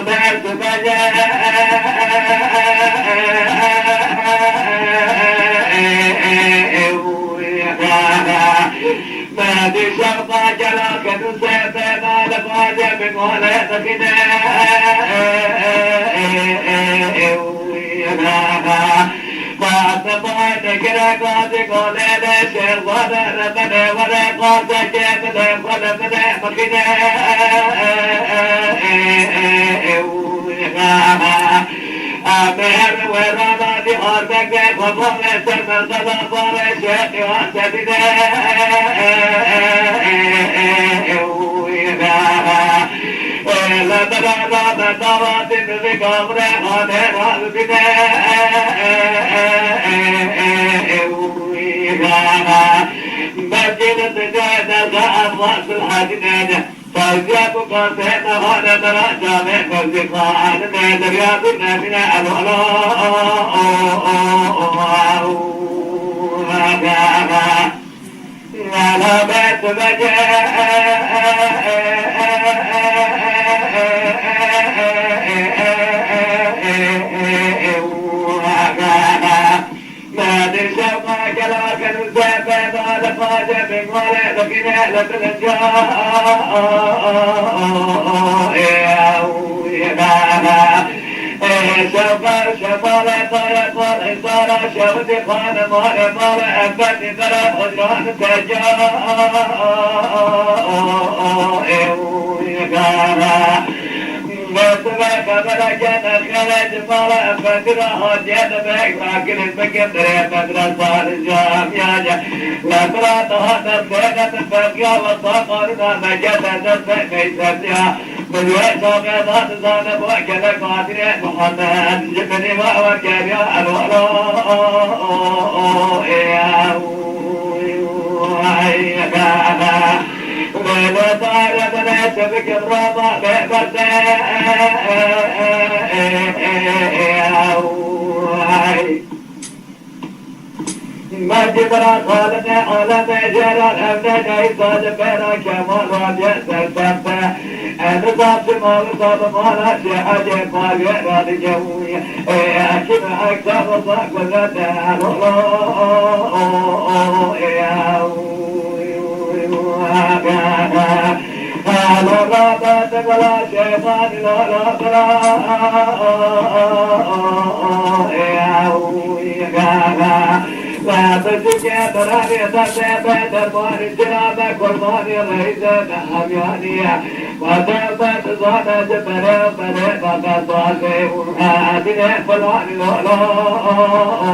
بيت بجاء ما دي شرطة جلاك نسيت ما لفاجة من ولا تخنا فاطمة كرا قاضي قولي لشير ولا ربنا ولا قاضي كيف ولا بنا مخنا أمهر ورانا دي أرضك خبر سمر صدفار شيخ واسدنا لبنا بدوات بقبر حاضر بنا مسجد سجادة أبواس الحديدة فوزيات قصيدة هذا درجة من فوزيقان من درياتنا من على بيت ما تشوفها كلاك المسافة على قادم ولا لكن لتنجا شفال طريق الإصارة شفتي خان مال أبتي ترى خجران تجا بسمك ملكة الخلج مالا فترة هديت بك لكن الفكر فترة صار الجامعة لا ترى تهدر سيدة الفقيا والطاقرنا مجدة كيستها من ويسوك ذات ظالم وكذا قادر محمد جبني وكذا ولا تعرف ناس بكرامة ما جبرا خالنا على مجرى الأمن جايزة بينا كمال وجه سلسفة أنا صاب سمال صاب مالا شيء عجب ما بيرا لجوية أكيد أكثر وصاق وزدها على رابط ولا شيطان ولا لا بسجى براني تسبب دربان جرابك والماني رئيسة أميانية وتعبت صانة جبرة برة بقى صالي ومحادنة فلاني لولو